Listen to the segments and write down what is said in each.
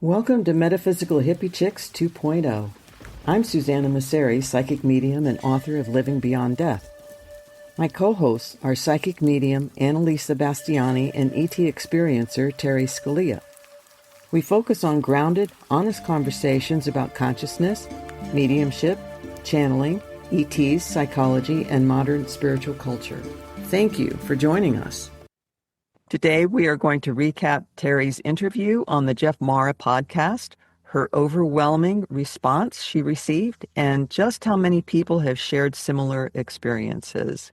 Welcome to Metaphysical Hippie Chicks 2.0. I'm Susanna Masseri, psychic medium and author of Living Beyond Death. My co-hosts are psychic medium Annalisa Bastiani and ET experiencer Terry Scalia. We focus on grounded, honest conversations about consciousness, mediumship, channeling, ETs, psychology, and modern spiritual culture. Thank you for joining us. Today, we are going to recap Terry's interview on the Jeff Mara podcast, her overwhelming response she received, and just how many people have shared similar experiences.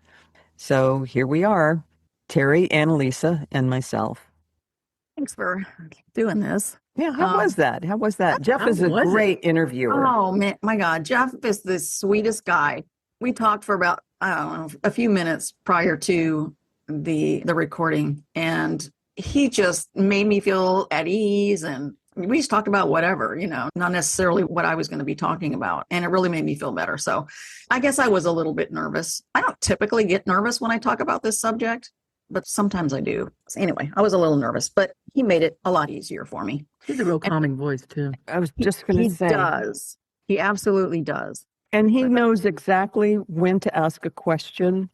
So here we are, Terry, Annalisa, and myself. Thanks for doing this. Yeah, how was that? How was that? Jeff is a great interviewer. Oh, man, my God. Jeff is the sweetest guy. We talked for about, I don't know, a few minutes prior to the recording, and he just made me feel at ease, and we just talked about whatever, not necessarily what I was going to be talking about, and it really made me feel better. So I guess I was a little bit nervous. I don't typically get nervous when I talk about this subject, but sometimes I do. So anyway, I was a little nervous, but he made it a lot easier for me. He's a real calming voice, too. I was just going to say. He does. He absolutely does. And he knows exactly when to ask a question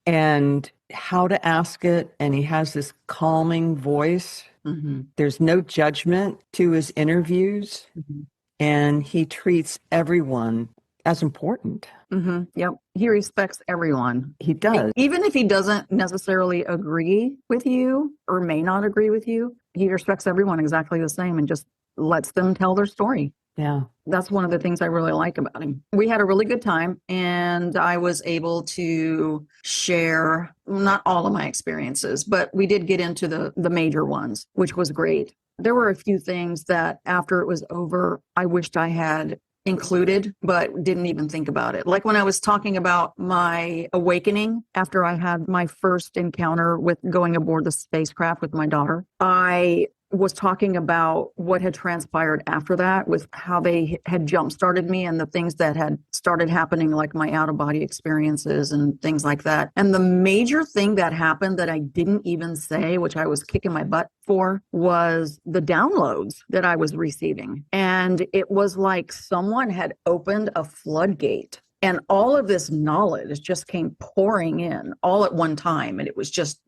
and how to ask it. And he has this calming voice. Mm-hmm. There's no judgment to his interviews. Mm-hmm. And he treats everyone as important. Mm-hmm. Yep. He respects everyone. He does. Even if he doesn't necessarily agree with you or may not agree with you, he respects everyone exactly the same and just lets them tell their story. Yeah. That's one of the things I really like about him. We had a really good time, and I was able to share not all of my experiences, but we did get into the major ones, which was great. There were a few things that after it was over, I wished I had included, but didn't even think about it. Like when I was talking about my awakening after I had my first encounter with going aboard the spacecraft with my daughter, I was talking about what had transpired after that, with how they had jump-started me and the things that had started happening, like my out-of-body experiences and things like that. And the major thing that happened that I didn't even say, which I was kicking my butt for, was the downloads that I was receiving. And it was like someone had opened a floodgate. And all of this knowledge just came pouring in all at one time. And it was just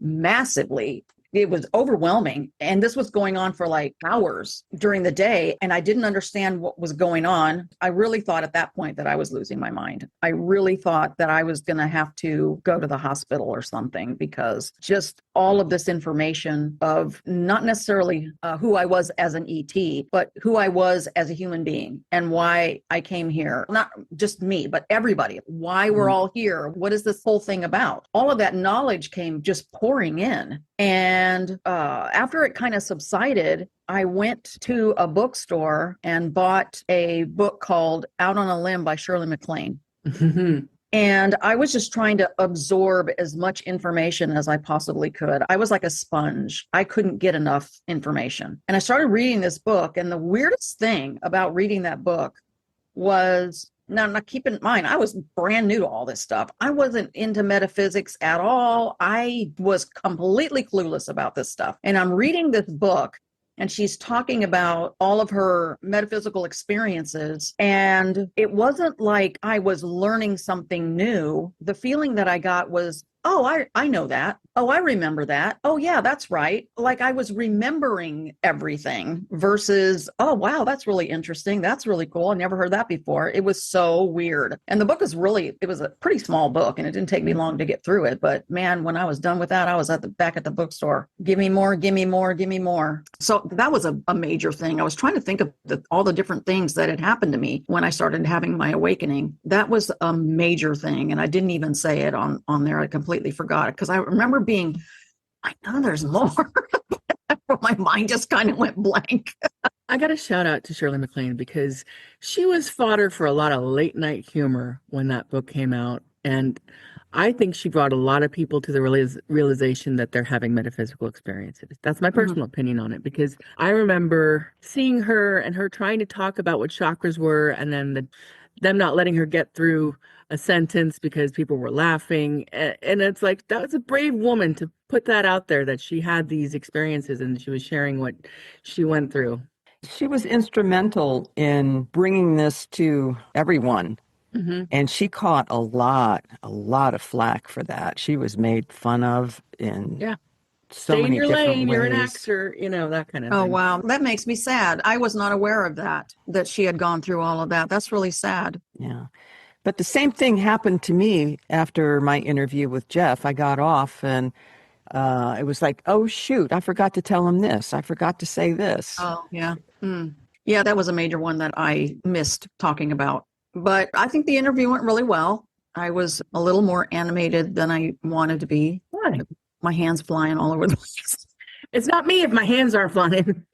it was overwhelming. And this was going on for like hours during the day. And I didn't understand what was going on. I really thought at that point that I was losing my mind. I really thought that I was going to have to go to the hospital or something, because just all of this information of not necessarily who I was as an ET, but who I was as a human being and why I came here. Not just me, but everybody. Why we're all here. What is this whole thing about? All of that knowledge came just pouring in. And after it kind of subsided, I went to a bookstore and bought a book called Out on a Limb by Shirley MacLaine. Mm-hmm. And I was just trying to absorb as much information as I possibly could. I was like a sponge. I couldn't get enough information. And I started reading this book. And the weirdest thing about reading that book was, now keep in mind, I was brand new to all this stuff. I wasn't into metaphysics at all. I was completely clueless about this stuff. And I'm reading this book, and she's talking about all of her metaphysical experiences. And it wasn't like I was learning something new. The feeling that I got was, oh, I know that. Oh, I remember that. Oh, yeah, that's right. Like I was remembering everything versus, oh, wow, that's really interesting. That's really cool. I never heard that before. It was so weird. And the book is it was a pretty small book, and it didn't take me long to get through it. But man, when I was done with that, I was back at the bookstore. Give me more, give me more, give me more. So that was a major thing. I was trying to think of all the different things that had happened to me when I started having my awakening. That was a major thing. And I didn't even say it on there. I completely forgot it, because I remember being, I know there's more. My mind just kind of went blank. I got a shout out to Shirley MacLaine, because she was fodder for a lot of late night humor when that book came out. And I think she brought a lot of people to the realization that they're having metaphysical experiences. That's my personal opinion on it, because I remember seeing her and her trying to talk about what chakras were, and then them not letting her get through a sentence because people were laughing. And it's like, that was a brave woman to put that out there, that she had these experiences and she was sharing what she went through. She was instrumental in bringing this to everyone. Mm-hmm. And she caught a lot of flack for that. She was made fun of in Yeah. so Stay in many your different lane. You're an ways. actor, that kind of Oh, thing. wow. That makes me sad. I was not aware of that she had gone through all of that. That's really sad. Yeah. But the same thing happened to me after my interview with Jeff. I got off and it was like, oh, shoot, I forgot to tell him this. I forgot to say this. Oh, yeah. Yeah, that was a major one that I missed talking about. But I think the interview went really well. I was a little more animated than I wanted to be. Why? My hands flying all over the place. It's not me if my hands are flying.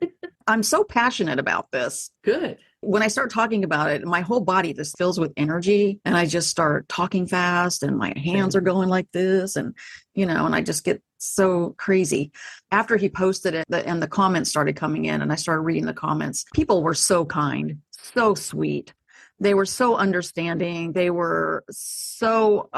I'm so passionate about this. Good. When I start talking about it, my whole body just fills with energy and I just start talking fast and my hands are going like this and I just get so crazy. After he posted it and the comments started coming in and I started reading the comments, people were so kind, so sweet. They were so understanding. They were so,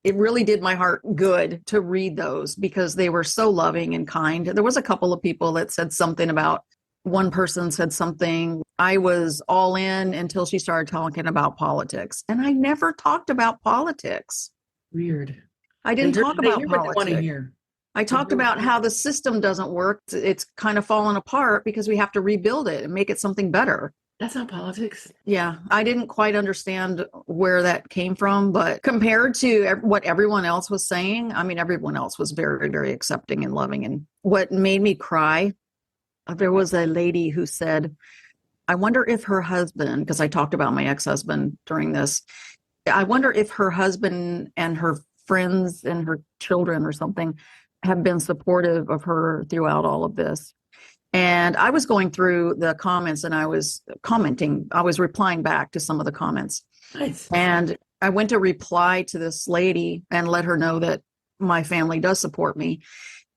it really did my heart good to read those because they were so loving and kind. There was a couple of people that said something about, one person said something, I was all in until she started talking about politics. And I never talked about politics. Weird. I didn't talk about what they want to politics. hear. I talked about how the system doesn't work. It's kind of fallen apart because we have to rebuild it and make it something better. That's not politics. Yeah, I didn't quite understand where that came from, but compared to what everyone else was saying, I mean, everyone else was very, very accepting and loving. And what made me cry, there was a lady who said, I wonder if her husband, because I talked about my ex-husband during this, I wonder if her husband and her friends and her children or something have been supportive of her throughout all of this. And I was going through the comments and I was commenting, I was replying back to some of the comments. Nice. And I went to reply to this lady and let her know that my family does support me.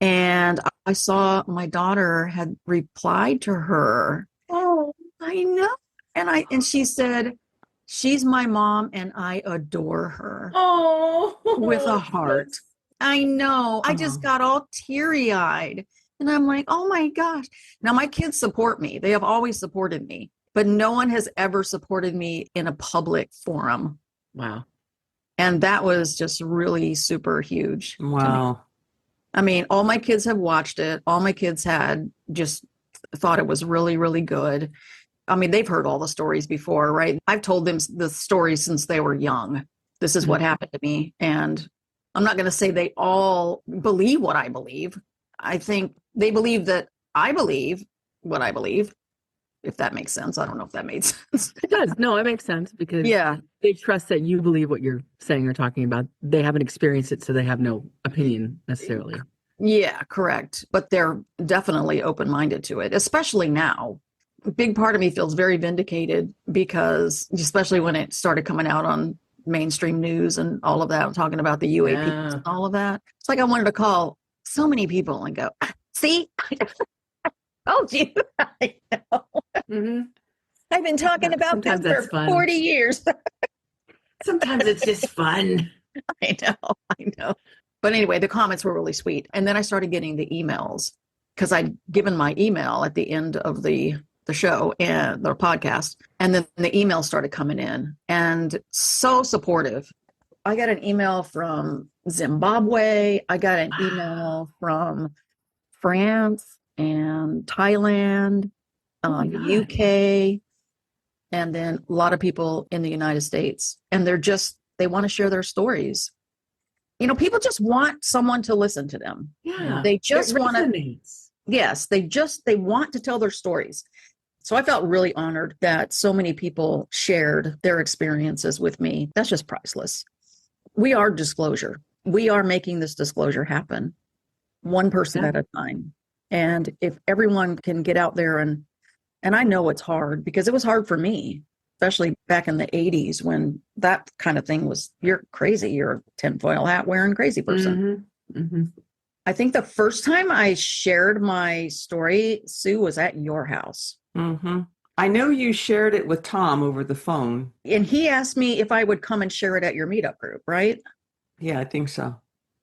And I saw my daughter had replied to her. Oh, I know. And she said, she's my mom and I adore her. Oh, with a heart. I know. I just got all teary-eyed. And I'm like, oh my gosh. Now my kids support me. They have always supported me, but no one has ever supported me in a public forum. Wow. And that was just really super huge. Wow. I mean, all my kids have watched it. All my kids had just thought it was really, really good. I mean, they've heard all the stories before, right? I've told them the stories since they were young. This is what happened to me. And I'm not going to say they all believe what I believe. I think they believe that I believe what I believe, if that makes sense. I don't know if that made sense. It does. No, it makes sense because they trust that you believe what you're saying or talking about. They haven't experienced it, so they have no opinion necessarily. Yeah, correct. But they're definitely open-minded to it, especially now. A big part of me feels very vindicated because, especially when it started coming out on mainstream news and all of that, I'm talking about the UAPs and all of that. It's like I wanted to call so many people and go, see, I told you. I know. Mm-hmm. I've been talking about this for 40 years. Sometimes it's just fun. I know. But anyway, the comments were really sweet. And then I started getting the emails because I'd given my email at the end of the show and the podcast. And then the emails started coming in and so supportive. I got an email from Zimbabwe. I got an email from France and Thailand, UK, and then a lot of people in the United States. And they want to share their stories. People just want someone to listen to them. Yeah. They just want to. Yes, they want to tell their stories. So I felt really honored that so many people shared their experiences with me. That's just priceless. We are disclosure. We are making this disclosure happen, one person at a time. And if everyone can get out there and I know it's hard because it was hard for me, especially back in the 80s when that kind of thing was, you're crazy. You're a tinfoil hat wearing crazy person. Mm-hmm. Mm-hmm. I think the first time I shared my story, Sue, was at your house. Mm-hmm. I know you shared it with Tom over the phone. And he asked me if I would come and share it at your meetup group, right? Yeah, I think so.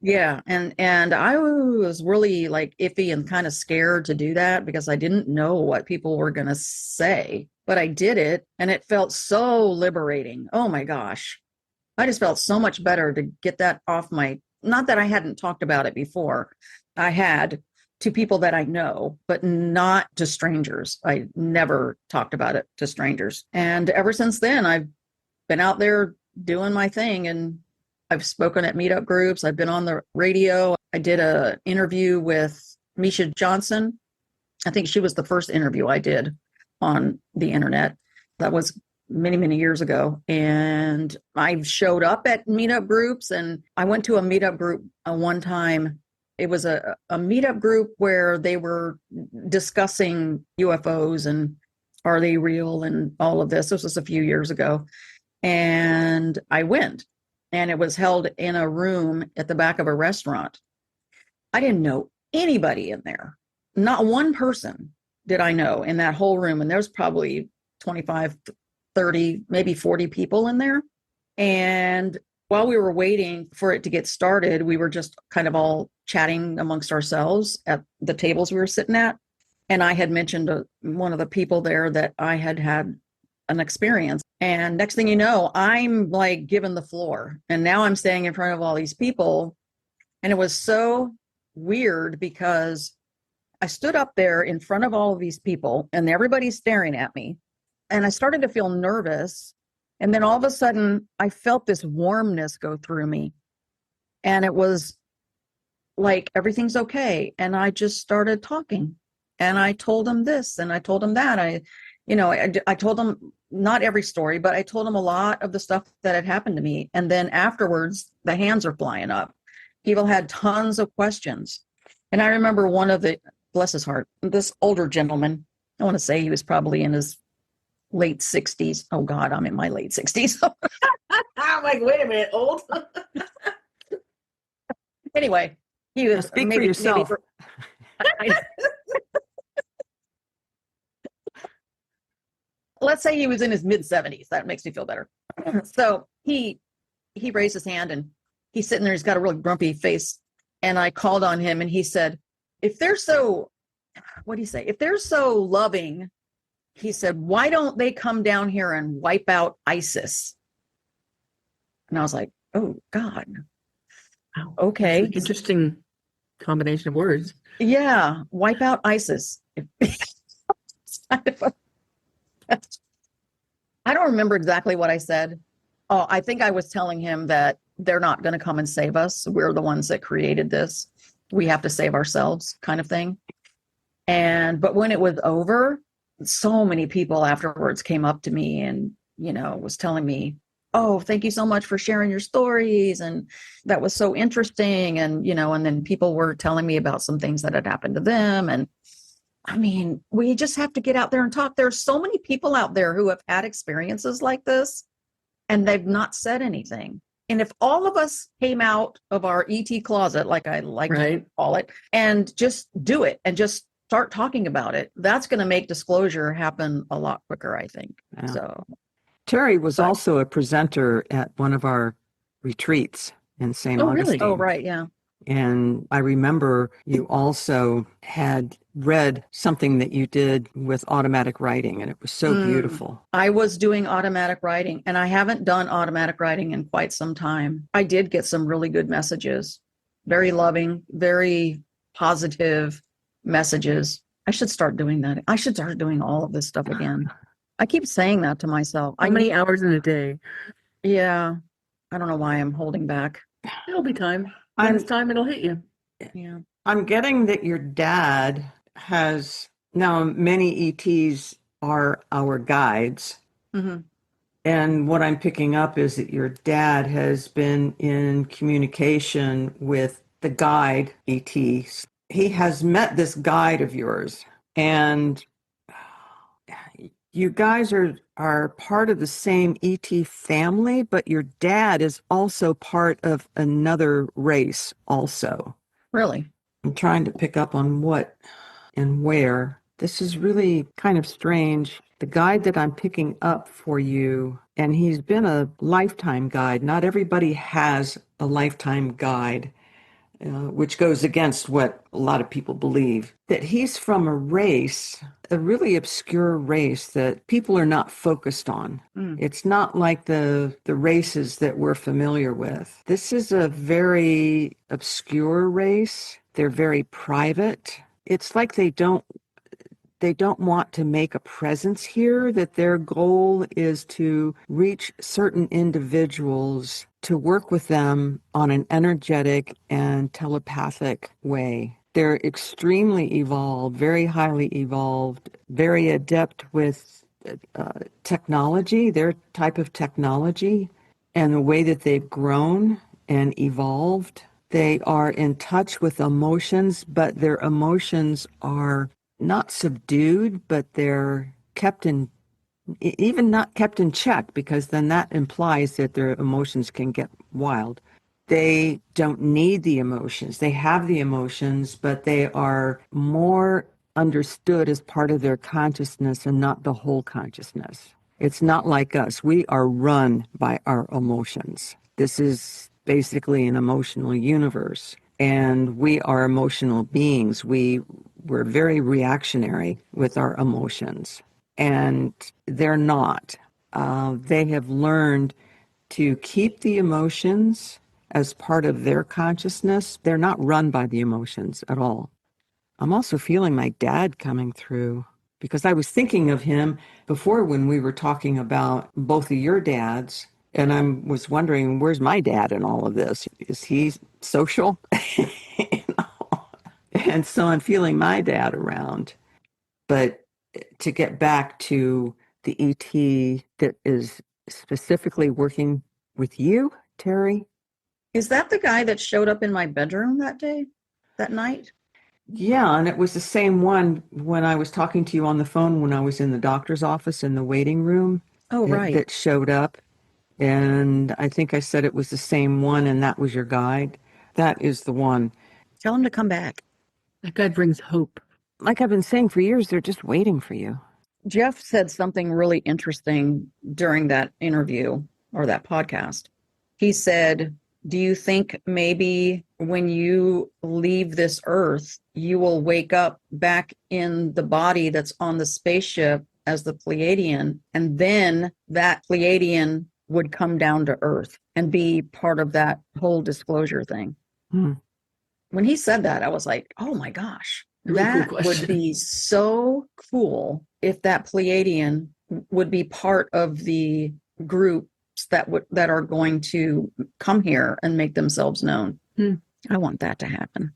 Yeah, and I was really like iffy and kind of scared to do that because I didn't know what people were going to say, but I did it and it felt so liberating. Oh my gosh. I just felt so much better to get that off my, not that I hadn't talked about it before. I had to people that I know, but not to strangers. I never talked about it to strangers. And ever since then, I've been out there doing my thing, and I've spoken at meetup groups. I've been on the radio. I did a interview with Misha Johnson. I think she was the first interview I did on the internet. That was many, many years ago. And I showed up at meetup groups, and I went to a meetup group one time. It was a meetup group where they were discussing UFOs and are they real and all of this. This was a few years ago. And I went, and it was held in a room at the back of a restaurant. I didn't know anybody in there. Not one person did I know in that whole room. And there's probably 25, 30, maybe 40 people in there. And while we were waiting for it to get started, we were just kind of all chatting amongst ourselves at the tables we were sitting at. And I had mentioned to one of the people there that I had had an experience. And next thing you know, I'm like given the floor. And now I'm standing in front of all these people. And it was so weird because I stood up there in front of all of these people and everybody's staring at me. And I started to feel nervous. And then all of a sudden, I felt this warmness go through me. And it was like, everything's okay. And I just started talking. And I told them this and I told them that. I told them not every story, but I told them a lot of the stuff that had happened to me. And then afterwards, the hands are flying up. People had tons of questions. And I remember one of the, bless his heart, this older gentleman, I want to say he was probably in his late 60s. Oh God, I'm in my late 60s. I'm like, wait a minute, old? Anyway, he was Speak for yourself. Let's say he was in his mid 70s. That makes me feel better. So he raised his hand and he's sitting there. He's got a really grumpy face. And I called on him and he said, if they're so, what do you say? If they're so loving, he said, why don't they come down here and wipe out ISIS? And I was like, oh God. Okay. Interesting combination of words. Yeah. Wipe out ISIS. I don't remember exactly what I said. Oh, I think I was telling him that they're not going to come and save us. We're the ones that created this. We have to save ourselves, kind of thing. But when it was over, so many people afterwards came up to me and, was telling me, oh, thank you so much for sharing your stories. And that was so interesting. And, and then people were telling me about some things that had happened to them. And I mean, we just have to get out there and talk. There's so many people out there who have had experiences like this and they've not said anything. And if all of us came out of our ET closet, like I like to call it, and just do it and just start talking about it, that's going to make disclosure happen a lot quicker, I think. Yeah. So Terry was also a presenter at one of our retreats in St. Augustine. Really? Oh, right. Yeah. And I remember you also had read something that you did with automatic writing, and it was so beautiful. I was doing automatic writing, and I haven't done automatic writing in quite some time. I did get some really good messages, very loving, very positive messages. I should start doing that. I should start doing all of this stuff again. I keep saying that to myself. How many hours in a day? Yeah. I don't know why I'm holding back. It'll be time. When it's time, it'll hit you. Yeah. I'm getting that your dad has, now many ETs are our guides. Mm-hmm. And what I'm picking up is that your dad has been in communication with the guide ETs. He has met this guide of yours, and you guys are part of the same ET family, but your dad is also part of another race also. Really? I'm trying to pick up on what and where. This is really kind of strange. The guide that I'm picking up for you, and he's been a lifetime guide. Not everybody has a lifetime guide. which goes against what a lot of people believe, that he's from a race, a really obscure race that people are not focused on. It's not like the races that we're familiar with. This is a very obscure race. They're very private. It's like they don't want to make a presence here, that their goal is to reach certain individuals to work with them on an energetic and telepathic way. They're extremely evolved, very highly evolved, very adept with technology, their type of technology, and the way that they've grown and evolved. They are in touch with emotions, but their emotions are not subdued, but they're kept in, even not kept in check, because then that implies that their emotions can get wild. They don't need the emotions. They have the emotions, but they are more understood as part of their consciousness and not the whole consciousness. It's not like us. We are run by our emotions. This is basically an emotional universe, and we are emotional beings. We're very reactionary with our emotions, and they're not. They have learned to keep the emotions as part of their consciousness. They're not run by the emotions at all. I'm also feeling my dad coming through, because I was thinking of him before when we were talking about both of your dads, and I was wondering, where's my dad in all of this? Is he social? You know? And so I'm feeling my dad around. But to get back to the ET that is specifically working with you, Terry? Is that the guy that showed up in my bedroom that night? Yeah, and it was the same one when I was talking to you on the phone when I was in the doctor's office in the waiting room. Oh, right. That showed up. And I think I said it was the same one, and that was your guide. That is the one. Tell him to come back. That guy brings hope. Like I've been saying for years, they're just waiting for you. Jeff said something really interesting during that interview or that podcast. He said, do you think maybe when you leave this earth, you will wake up back in the body that's on the spaceship as the Pleiadian, and then that Pleiadian would come down to earth and be part of that whole disclosure thing? When he said that, I was like, oh my gosh, Really cool that question. would be so cool if that Pleiadian would be part of the groups that are going to come here and make themselves known. I want that to happen.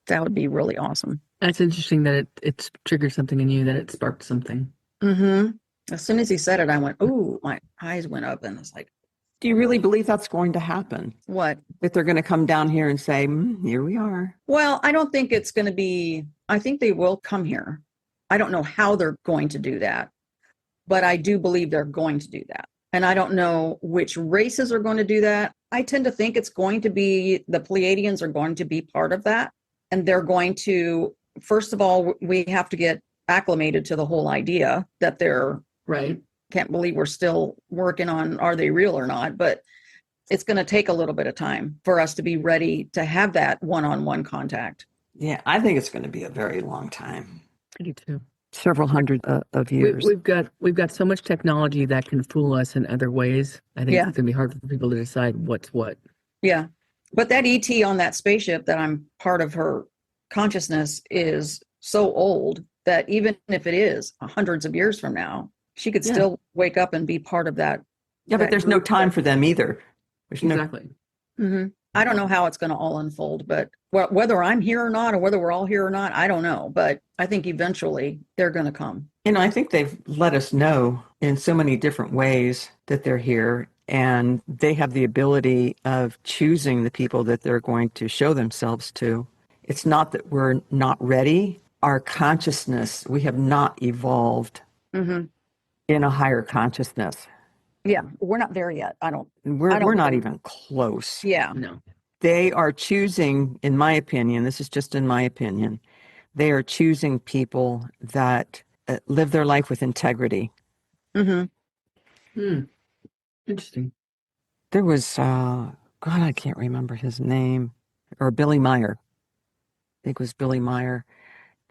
That would be really awesome. That's interesting that it's triggered something in you, that it sparked something. As soon as he said it, I went, ooh, my eyes went up, and it's like, do you really believe that's going to happen? What? That they're going to come down here and say, here we are? Well, I don't think it's going to be, I think they will come here. I don't know how they're going to do that, but I do believe they're going to do that. And I don't know which races are going to do that. I tend to think it's going to be the Pleiadians are going to be part of that. And they're going to, first of all, we have to get acclimated to the whole idea that they're right. Can't believe we're still working on, are they real or not? But it's going to take a little bit of time for us to be ready to have that one-on-one contact. Yeah, I think it's going to be a very long time. I do too. Several hundred of years. We've got so much technology that can fool us in other ways. I think it's going to be hard for people to decide what's what. Yeah. But that ET on that spaceship that I'm part of her consciousness is so old that even if it is hundreds of years from now, she could still wake up and be part of that. Yeah, but there's no time for them either. Exactly. I don't know how it's going to all unfold, but whether I'm here or not, or whether we're all here or not, I don't know. But I think eventually they're going to come. And I think they've let us know in so many different ways that they're here, and they have the ability of choosing the people that they're going to show themselves to. It's not that we're not ready. Our consciousness, we have not evolved in a higher consciousness. Yeah, we're not there yet. We're not even close. Yeah. No. They are choosing, in my opinion, this is just in my opinion, they are choosing people that live their life with integrity. Interesting. There was, God, I can't remember his name. or Billy Meyer. I think it was Billy Meyer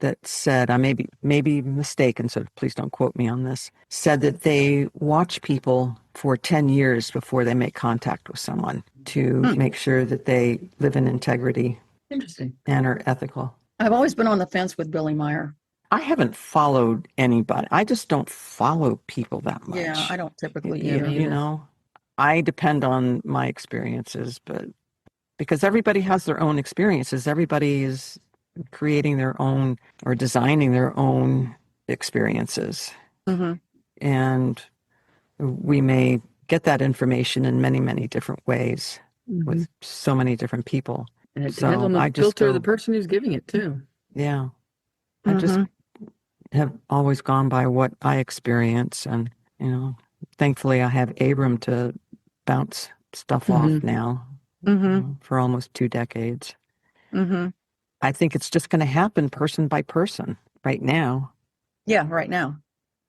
that said, I may be mistaken, so please don't quote me on this, said that they watch people for 10 years before they make contact with someone to make sure that they live in integrity. Interesting. And are ethical. I've always been on the fence with Billy Meyer. I haven't followed anybody. I just don't follow people that much. Yeah, I don't typically Yeah, either. me You know, I depend on my experiences, but because everybody has their own experiences, everybody is creating their own or designing their own experiences. Mm-hmm. And we may get that information in many, many different ways with so many different people. And it So depends on the I just filter of the go- person who's giving it too. Yeah. I just have always gone by what I experience. And, you know, thankfully I have Abram to bounce stuff off now for almost 2 decades. Mm-hmm. I think it's just going to happen person by person right now. Yeah, right now.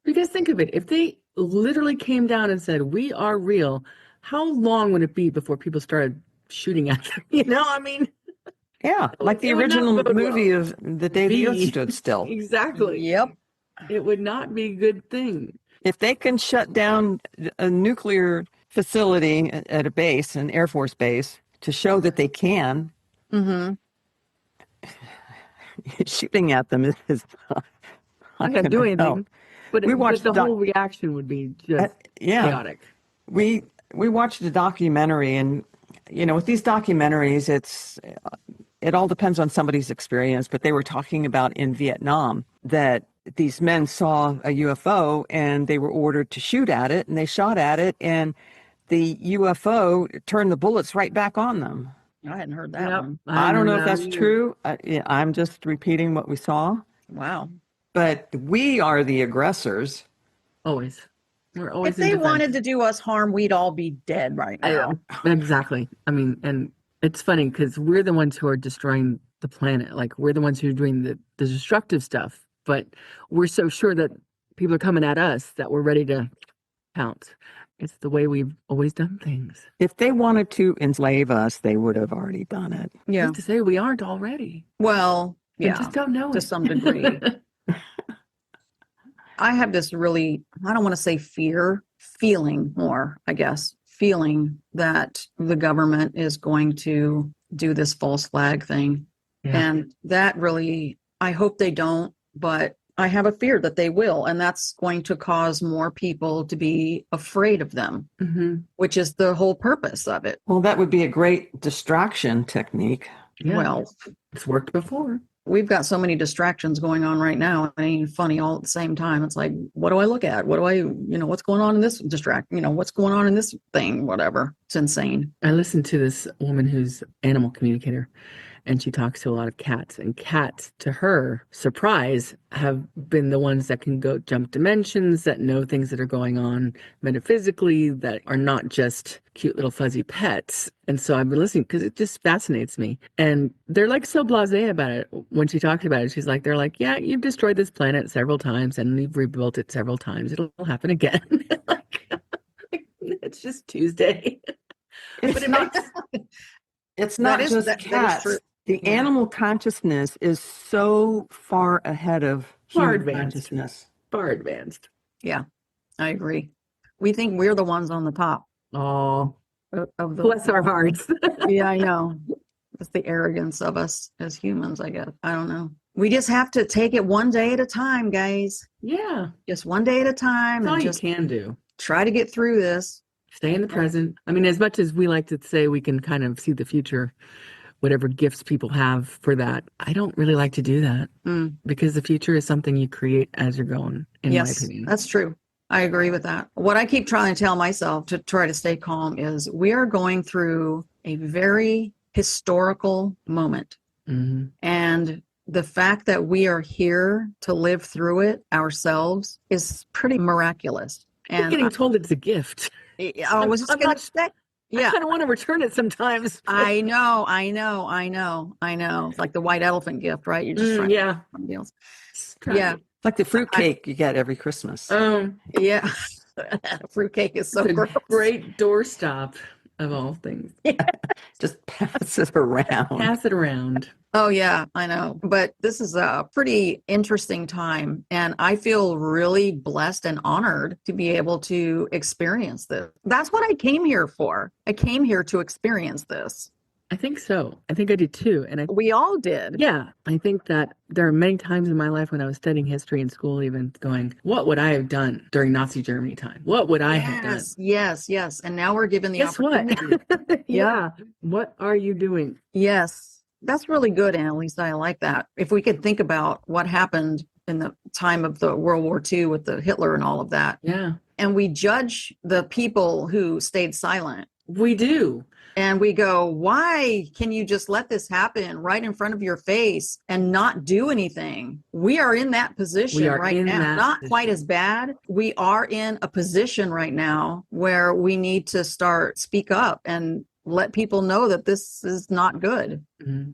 Because think of it, if they literally came down and said, "We are real," how long would it be before people started shooting at them? You know, I mean, Yeah, like the it would not original bode movie well. of The Day the Earth Stood Still. Exactly. Yep. It would not be a good thing. If they can shut down a nuclear facility at a base, an Air Force base, to show that they can, Mm-hmm. shooting at them is I'm not going to do anything. But We watched the whole reaction would be just chaotic. We watched a documentary, and you know, with these documentaries, it all depends on somebody's experience. But they were talking about in Vietnam that these men saw a UFO and they were ordered to shoot at it, and they shot at it, and the UFO turned the bullets right back on them. I hadn't heard that one. I don't know if that's true. I'm just repeating what we saw. Wow. But we are the aggressors. Always. We're always If they wanted to do us harm, we'd all be dead right now. Exactly. I mean, and it's funny because we're the ones who are destroying the planet. Like, we're the ones who are doing the destructive stuff. But we're so sure that people are coming at us that we're ready to pounce. It's the way we've always done things. If they wanted to enslave us, they would have already done it. Yeah. Just to say we aren't already. Well, We yeah, just don't know to it. some degree. I have this really, I don't want to say feeling more, I guess, feeling that the government is going to do this false flag thing. Yeah. And that really, I hope they don't, but I have a fear that they will. And that's going to cause more people to be afraid of them, which is the whole purpose of it. Well, that would be a great distraction technique. Yeah. Well, It's worked before. we've got so many distractions going on right now. It ain't funny all at the same time. It's like, what do I look at? What do I, what's going on in this what's going on in this thing, whatever. It's insane. I listened to this woman who's animal communicator, and she talks to a lot of cats, and cats, to her surprise, have been the ones that can go jump dimensions, that know things that are going on metaphysically, that are not just cute little fuzzy pets. And so I've been listening because it just fascinates me. And they're like so blasé about it. When she talks about it, they're like, yeah, you've destroyed this planet several times and you've rebuilt it several times. It'll happen again. It's just Tuesday. It's But it not, makes it's not just that is cats. true. The animal consciousness is so far ahead of Far human advanced. consciousness. far advanced. Yeah, I agree. We think we're the ones on the top Oh, of the. bless our hearts. Yeah, I know. It's the arrogance of us as humans, I guess. I don't know. We just have to take it one day at a time, guys. Yeah, Just one day at a time, that's all and you just can do. try to get through this. Stay in the present. I mean, as much as we like to say we can kind of see the future, whatever gifts people have for that, I don't really like to do that because the future is something you create as you're going, in my opinion. That's true. I agree with that. What I keep trying to tell myself to try to stay calm is we are going through a very historical moment. And the fact that we are here to live through it ourselves is pretty miraculous. You're And getting told it's a gift. I was just going to say, I kind of want to return it sometimes. I know. It's like the white elephant gift, right? You're just trying yeah. something else. Try Yeah. it. Like the fruitcake you get every Christmas. Yeah. Fruitcake is so It's a gross. great doorstop. of all things. Just pass it around. Pass it around. Oh, yeah, I know. But this is a pretty interesting time. And I feel really blessed and honored to be able to experience this. That's what I came here for. I came here to experience this. I think so. I think I did too. And We all did. yeah, I think that there are many times in my life when I was studying history in school, even going, what would I have done during Nazi Germany time? What would I have done? Yes. And now we're given the Guess what? opportunity. Yeah. What are you doing? Yes. That's really good, Annalisa. I like that. If we could think about what happened in the time of the World War II with the Hitler and all of that. Yeah. And we judge the people who stayed silent. We do. And we go, why can you just let this happen right in front of your face and not do anything? We are in that position right now. Not quite as bad. We are in a position right now where we need to speak up and let people know that this is not good. Mm-hmm.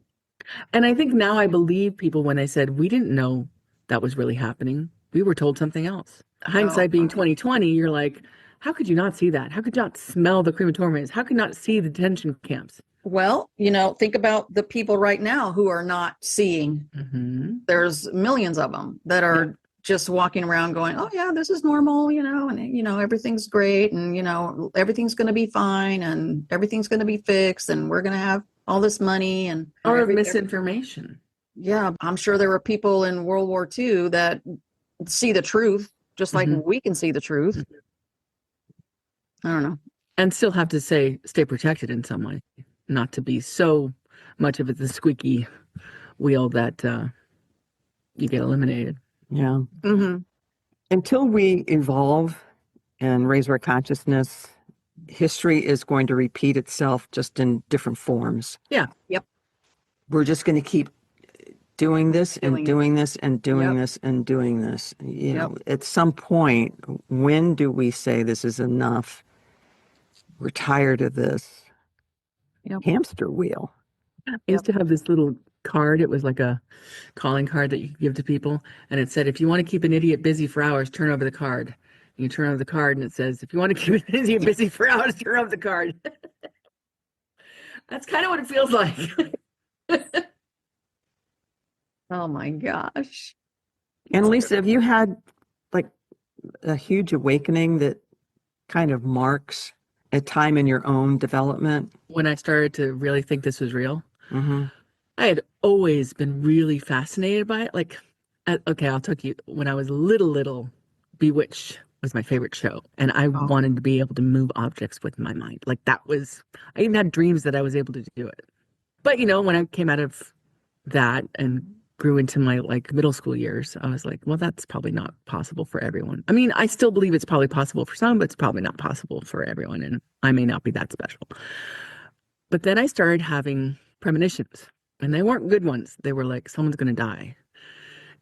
And I think now I believe people when they said we didn't know that was really happening. We were told something else. Hindsight being 2020, you're like, how could you not see that? How could you not smell the crematoriums? How could you not see the detention camps? Well, think about the people right now who are not seeing. Mm-hmm. There's millions of them that are just walking around going, oh yeah, this is normal, and everything's great, and everything's going to be fine, and everything's going to be fixed, and we're going to have all this money and or misinformation. Yeah, I'm sure there were people in World War II that see the truth just like we can see the truth. I don't know. And still have to stay protected in some way, not to be so much of the squeaky wheel that you get eliminated. Yeah. Mm-hmm. Until we evolve and raise our consciousness, history is going to repeat itself just in different forms. Yeah. Yep. We're just going to keep doing this and doing this and doing this and doing this. At some point, when do we say this is enough? We're tired of this hamster wheel. I used to have this little card. It was like a calling card that you could give to people. And it said, if you want to keep an idiot busy for hours, turn over the card. And you turn over the card and it says, if you want to keep an idiot busy for hours, turn over the card. That's kind of what it feels like. Oh my gosh. Annalisa, have you had like a huge awakening that kind of marks a time in your own development? When I started to really think this was real, Mm-hmm. I had always been really fascinated by it. Like, okay, I'll tell you, when I was little, Bewitched was my favorite show. And I wanted to be able to move objects with my mind. Like I even had dreams that I was able to do it. But, when I came out of that and grew into my middle school years, I was like, well, that's probably not possible for everyone. I mean, I still believe it's probably possible for some, but it's probably not possible for everyone. And I may not be that special. But then I started having premonitions, and they weren't good ones. They were like, someone's going to die.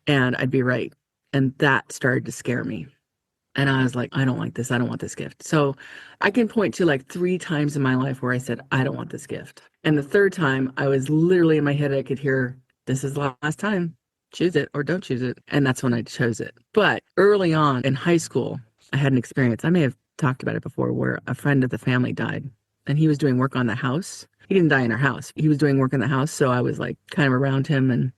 And I'd be right. And that started to scare me. And I was like, I don't like this. I don't want this gift. So I can point to 3 times in my life where I said, I don't want this gift. And the third time, I was literally in my head, I could hear, this is the last time. Choose it or don't choose it. And that's when I chose it. But early on in high school, I had an experience. I may have talked about it before, where a friend of the family died. And he was doing work on the house. He didn't die in our house. He was doing work in the house. So I was kind of around him, and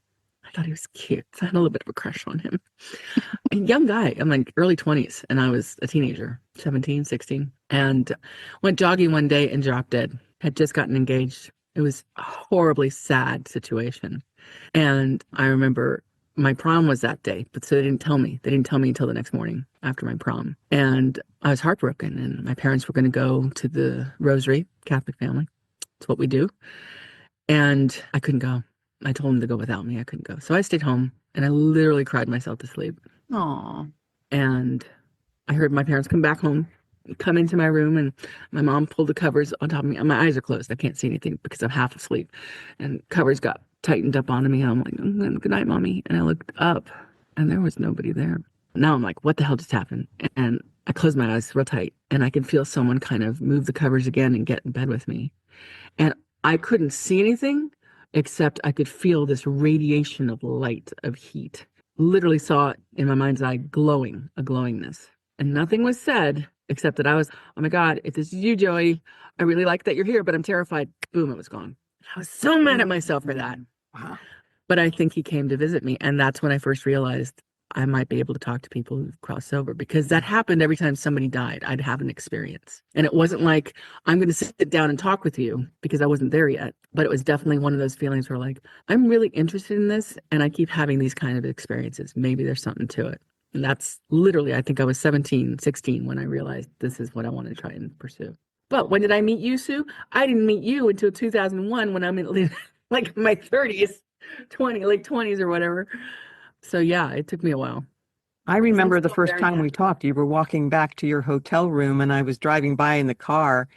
I thought he was cute. So I had a little bit of a crush on him. A young guy. I'm early 20s, and I was a teenager, 17, 16, and went jogging one day and dropped dead. Had just gotten engaged. It was a horribly sad situation. And I remember my prom was that day, but so they didn't tell me. They didn't tell me until the next morning after my prom. And I was heartbroken, and my parents were going to go to the Rosary, Catholic family. It's what we do. And I couldn't go. I told them to go without me. I couldn't go. So I stayed home, and I literally cried myself to sleep. Aw. And I heard my parents come back home, come into my room, and my mom pulled the covers on top of me. My eyes are closed. I can't see anything because I'm half asleep. And covers got tightened up onto me. And I'm like, good night, Mommy. And I looked up, and there was nobody there. Now I'm like, what the hell just happened? And I closed my eyes real tight, and I could feel someone kind of move the covers again and get in bed with me. And I couldn't see anything, except I could feel this radiation of light, of heat. Literally saw it in my mind's eye, a glowingness. And nothing was said Except that I was, oh my God, if this is you, Joey, I really like that you're here, but I'm terrified. Boom, it was gone. I was so mad at myself for that. Wow. But I think he came to visit me. And that's when I first realized I might be able to talk to people who've crossed over, because that happened every time somebody died. I'd have an experience. And it wasn't like, I'm going to sit down and talk with you, because I wasn't there yet. But it was definitely one of those feelings where like, I'm really interested in this and I keep having these kind of experiences. Maybe there's something to it. And that's literally, I think I was 17, 16 when I realized this is what I want to try and pursue. But when did I meet you, Sue? I didn't meet you until 2001 when I'm in like my 30s, late 20s or whatever. So yeah, it took me a while. I remember the first time we talked, you were walking back to your hotel room and I was driving by in the car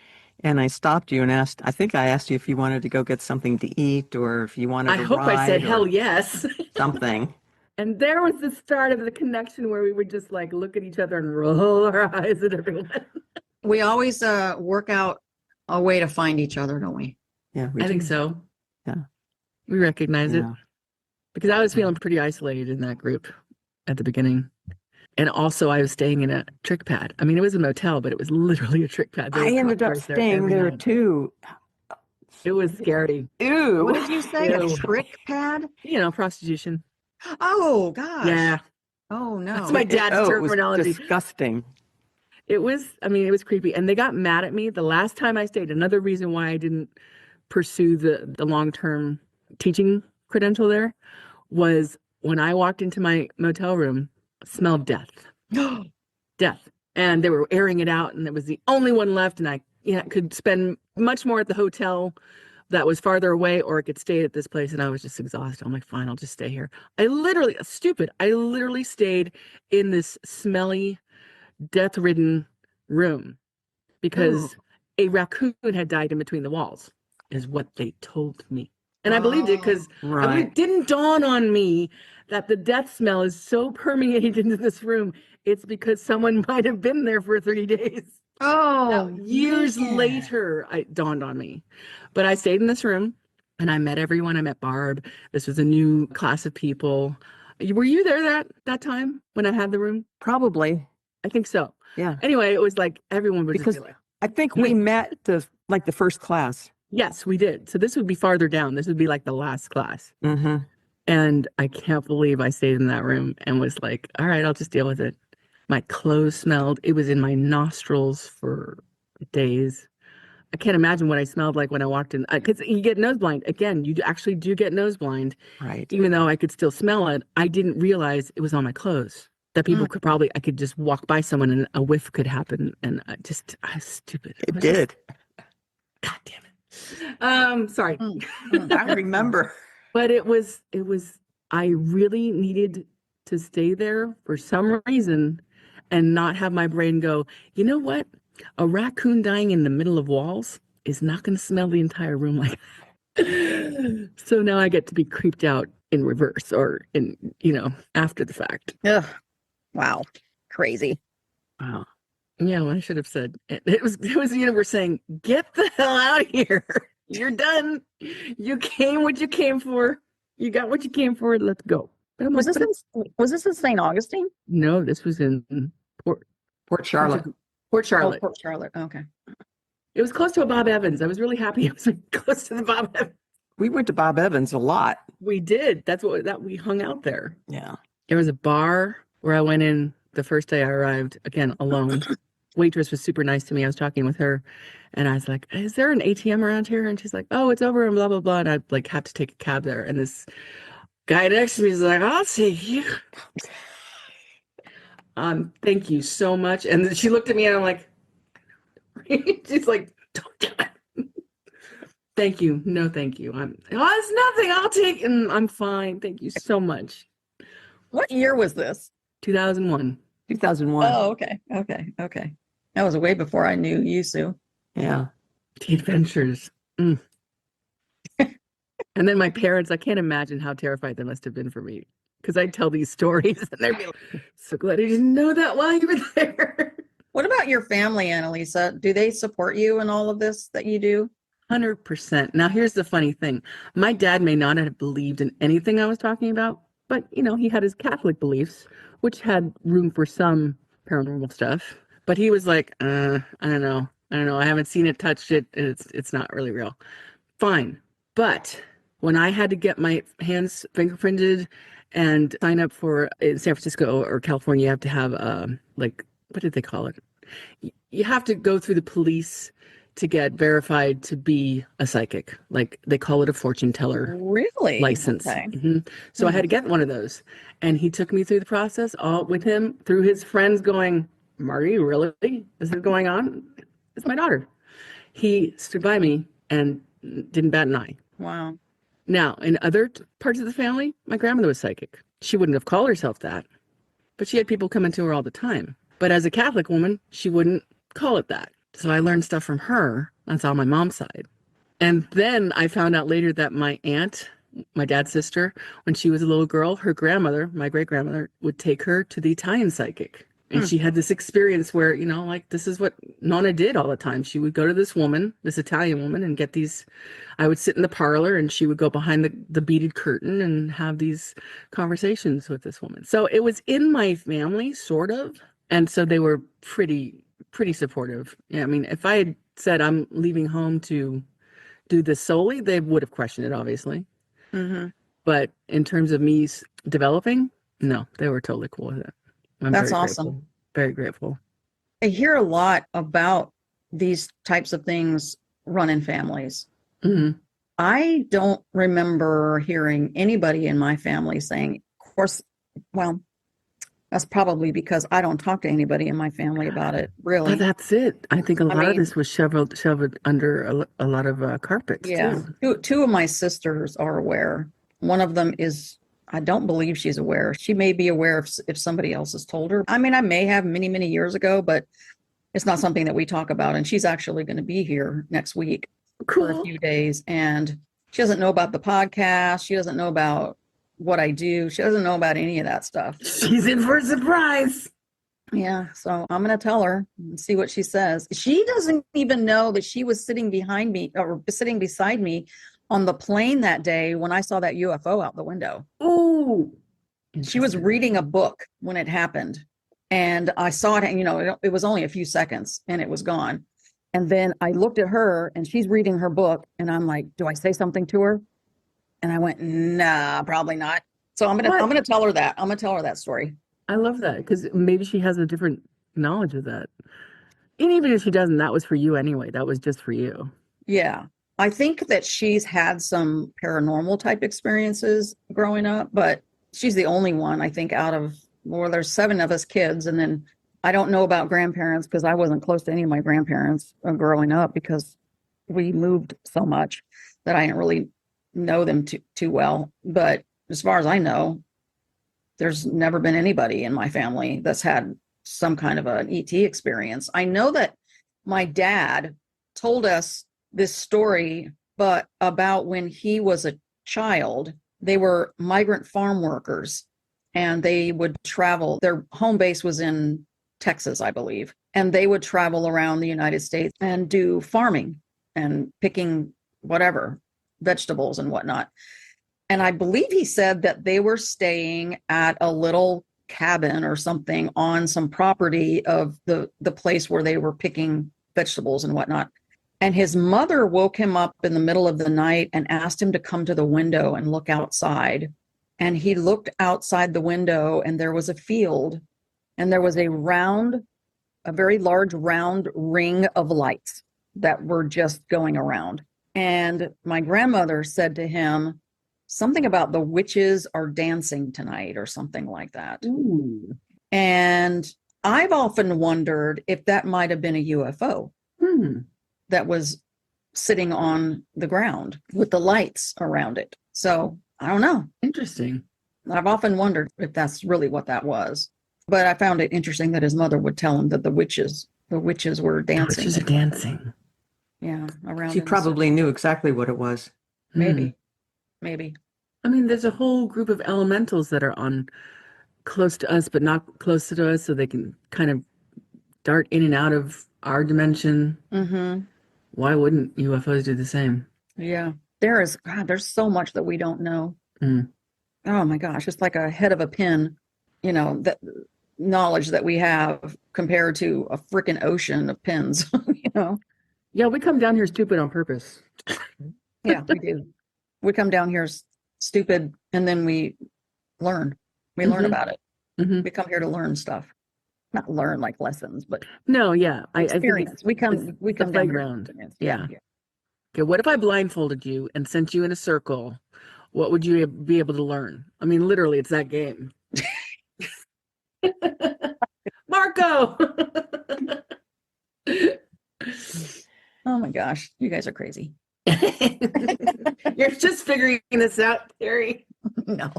and I stopped you and I think I asked you if you wanted to go get something to eat or if you wanted I to hope I ride said or hell yes. something. And there was the start of the connection where we would just like look at each other and roll our eyes at everyone. We always work out a way to find each other, don't we? Yeah, I think so. Yeah. We recognize it. Yeah. Because I was feeling pretty isolated in that group at the beginning. And also I was staying in a trick pad. I mean, it was a motel, but it was literally a trick pad. There I were ended up cocktails staying every there night. too. It was scary. Ew. What did you say? A Ew. trick pad? You know, prostitution. Oh gosh. Yeah. Oh no. That's my dad's Oh, it was terminology. disgusting. It was creepy. And they got mad at me the last time I stayed. Another reason why I didn't pursue the long-term teaching credential there was when I walked into my motel room, it smelled death. Death. And they were airing it out and it was the only one left. And I could spend much more at the hotel that was farther away, or I could stay at this place. And I was just exhausted. I'm like, fine, I'll just stay here. I literally stayed in this smelly, death-ridden room because a raccoon had died in between the walls, is what they told me. And I believed it because Right. it didn't dawn on me that the death smell is so permeated into this room. It's because someone might have been there for 3 days. Oh, Years yeah. later, it dawned on me. But I stayed in this room and I met everyone. I met Barb. This was a new class of people. Were you there that time when I had the room? Probably. I think so. Yeah. Anyway, it was like everyone would Because just be like, I think we met the first class. yes, we did. So this would be farther down. This would be like the last class. Mm-hmm. And I can't believe I stayed in that room and was like, all right, I'll just deal with it. My clothes smelled. It was in my nostrils for days. I can't imagine what I smelled like when I walked in. Because you get nose blind. Again, you actually do get nose blind. Right. Even though I could still smell it, I didn't realize it was on my clothes. That people I could just walk by someone and a whiff could happen. And I was stupid. It did. God damn it. Sorry. I remember. But it was, I really needed to stay there for some reason and not have my brain go, you know what? A raccoon dying in the middle of walls is not going to smell the entire room like that. So now I get to be creeped out in reverse or after the fact. Ugh. Wow. Crazy. Wow. Yeah, well, I should have said it was the universe saying, get the hell out of here. You're done. You came what you came for. You got what you came for. Let's go. But Was this in St. Augustine? No, this was in Port Charlotte. Port Charlotte. Oh, Port Charlotte. Okay. It was close to a Bob Evans. I was really happy it was close to the Bob Evans. We went to Bob Evans a lot. We did. That's we hung out there. Yeah. There was a bar where I went in the first day I arrived, again, alone. Waitress was super nice to me. I was talking with her and I was like, is there an ATM around here? And she's like, oh, it's over and blah, blah, blah. And I like had to take a cab there. And this guy next to me is like, I'll take you. Thank you so much. And then she looked at me and I'm like, she's like, don't do it. Thank you. No, thank you. It's nothing. I'll take it. And I'm fine. Thank you so much. What year was this? 2001. 2001. Oh, okay. That was way before I knew you, Sue. Yeah. The adventures. And then my parents, I can't imagine how terrified they must have been for me. Because I'd tell these stories and they'd be like, so glad I didn't know that while you were there. What about your family, Annalisa? Do they support you in all of this that you do? 100%. Now, here's the funny thing. My dad may not have believed in anything I was talking about, but, he had his Catholic beliefs, which had room for some paranormal stuff. But he was like, I don't know. I don't know. I haven't seen it, touched it. It's not really real. Fine. But when I had to get my hands fingerprinted and sign up for in San Francisco or California, you have to have like what did they call it? You have to go through the police to get verified to be a psychic. Like they call it a fortune teller Really? license. Okay. So I had to get one of those. And he took me through the process all with him through his friends going, Marty, really? This is going on? It's my daughter. He stood by me and didn't bat an eye. Wow. Now, in other parts of the family, my grandmother was psychic. She wouldn't have called herself that, but she had people coming to her all the time. But as a Catholic woman, she wouldn't call it that. So I learned stuff from her. That's on my mom's side. And then I found out later that my aunt, my dad's sister, when she was a little girl, her grandmother, my great grandmother, would take her to the Italian psychic. And she had this experience where, you know, like this is what Nonna did all the time. She would go to this woman, this Italian woman, and get these. I would sit in the parlor and she would go behind the beaded curtain and have these conversations with this woman. So it was in my family, sort of. And so they were pretty supportive. Yeah, I mean, if I had said I'm leaving home to do this solely, they would have questioned it, obviously. But in terms of me developing, no, they were totally cool with it. I'm That's very awesome. grateful. Very grateful. I hear a lot about these types of things run in families. I don't remember hearing anybody in my family saying, of course, well, that's probably because I don't talk to anybody in my family about it, really. But that's it. I think a lot of mean- this was shoved under a lot of carpets, Yeah. too. Two of my sisters are aware. One of them is, I don't believe she's aware. She may be aware if somebody else has told her. I mean, I may have many, many years ago, but it's not something that we talk about. And she's actually going to be here next week for a few days. And she doesn't know about the podcast. She doesn't know about what I do. She doesn't know about any of that stuff. She's in for a surprise. Yeah. So I'm going to tell her and see what she says. She doesn't even know that she was sitting behind me or sitting beside me on the plane that day when I saw that UFO out the window. Oh, She was reading a book when it happened. And I saw it, and, you know, it was only a few seconds and it was gone. And then I looked at her and she's reading her book. And I'm like, do I say something to her? And I went, nah, probably not. So I'm gonna tell her that. I'm gonna tell her that story. I love that because maybe she has a different knowledge of that. And even if she doesn't, that was for you anyway. That was just for you. Yeah. I think that she's had some paranormal type experiences growing up, but she's the only one, I think, out of, well, there's 7 of us kids. And then I don't know about grandparents because I wasn't close to any of my grandparents growing up because we moved so much that I didn't really know them too well. But as far as I know, there's never been anybody in my family that's had some kind of an ET experience. I know that my dad told us this story, but about when he was a child, they were migrant farm workers and they would travel. Their home base was in Texas, I believe, and they would travel around the United States and do farming and picking whatever, vegetables and whatnot. And I believe he said that they were staying at a little cabin or something on some property of the place where they were picking vegetables and whatnot. And his mother woke him up in the middle of the night and asked him to come to the window and look outside. And he looked outside the window and there was a field and there was a very large round ring of lights that were just going around. And my grandmother said to him something about the witches are dancing tonight or something like that. Ooh. And I've often wondered if that might have been a UFO that was sitting on the ground with the lights around it. So I don't know. Interesting. I've often wondered if that's really what that was. But I found it interesting that his mother would tell him that the witches were dancing. Witches are dancing. Yeah, around. She probably knew exactly what it was. Maybe. I mean, there's a whole group of elementals that are on close to us, but not close to us, so they can kind of dart in and out of our dimension. Why wouldn't UFOs do the same? Yeah, there's so much that we don't know. Oh my gosh, it's like a head of a pin, you know, that knowledge that we have compared to a freaking ocean of pins, you know? Yeah, we come down here stupid on purpose. Yeah, we do. We come down here stupid and then we learn. We learn Mhm. about it. Mhm. We come here to learn stuff. Not learn like lessons, but No, yeah, I think experience. it's we the come down here to playground. experience. Yeah. Okay, what if I blindfolded you and sent you in a circle? What would you be able to learn? I mean, literally, it's that game. Marco! Oh my gosh, you guys are crazy. You're just figuring this out, Terry. No.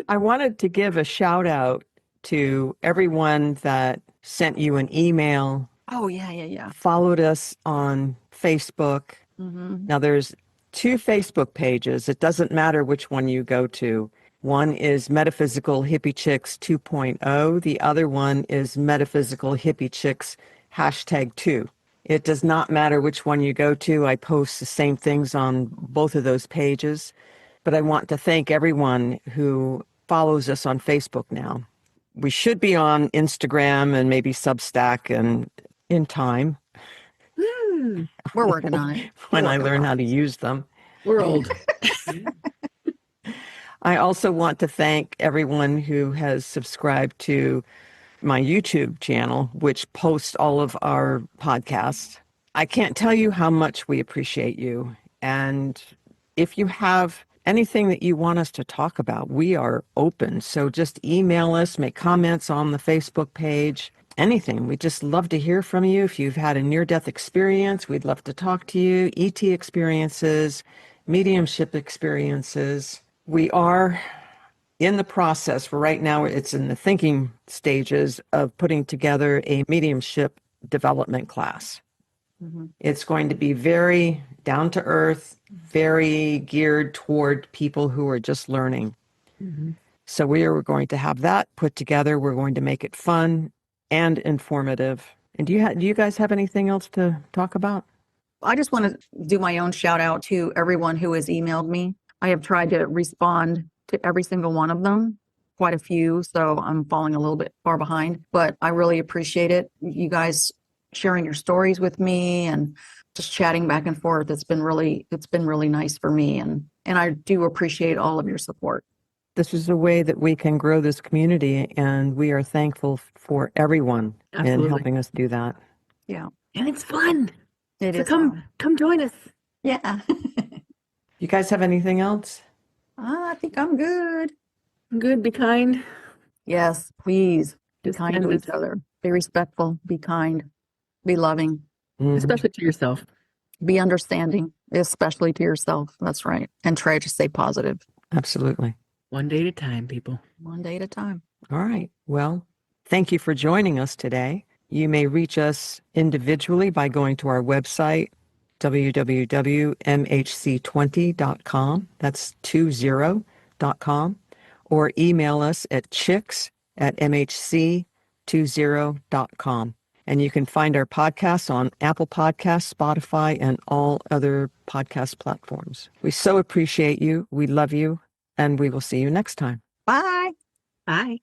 I wanted to give a shout out to everyone that sent you an email, Oh yeah. followed us on Facebook. Mm-hmm. Now, there's 2 Facebook pages. It doesn't matter which one you go to. One is Metaphysical Hippie Chicks 2.0. The other one is Metaphysical Hippie Chicks #2. It does not matter which one you go to. I post the same things on both of those pages. But I want to thank everyone who follows us on Facebook now. We should be on Instagram and maybe Substack and in time We're working on it. when I learn how to use them. We're old. I also want to thank everyone who has subscribed to my YouTube channel, which posts all of our podcasts. I can't tell you how much we appreciate you. And if you have anything that you want us to talk about, we are open. So just email us, make comments on the Facebook page, anything. We just love to hear from you. If you've had a near-death experience, we'd love to talk to you. ET experiences, mediumship experiences. We are in the process, for right now, it's in the thinking stages of putting together a mediumship development class. Mm-hmm. It's going to be very down to earth, very geared toward people who are just learning. Mm-hmm. So we are going to have that put together. We're going to make it fun and informative. And do you guys have anything else to talk about? I just want to do my own shout out to everyone who has emailed me. I have tried to respond to every single one of them, quite a few. So I'm falling a little bit far behind, but I really appreciate it. You guys sharing your stories with me and just chatting back and forth. It's been really nice for me. And I do appreciate all of your support. This is a way that we can grow this community, and we are thankful for everyone Absolutely. in helping us do that. Yeah. And it's fun. It So is. come join us. Yeah. You guys have anything else? I think I'm good. Good, be kind. Yes, please be Just kind to kindness. each other. Be respectful. Be kind. Be loving. Mhm. Especially to yourself. Be understanding, especially to yourself. That's right. And try to stay positive. Absolutely. One day at a time, people. One day at a time. All right. Well, thank you for joining us today. You may reach us individually by going to our website, www.mhc20.com. That's 20.com. Or email us at chicks@mhc20.com. And you can find our podcasts on Apple Podcasts, Spotify, and all other podcast platforms. We so appreciate you. We love you. And we will see you next time. Bye. Bye.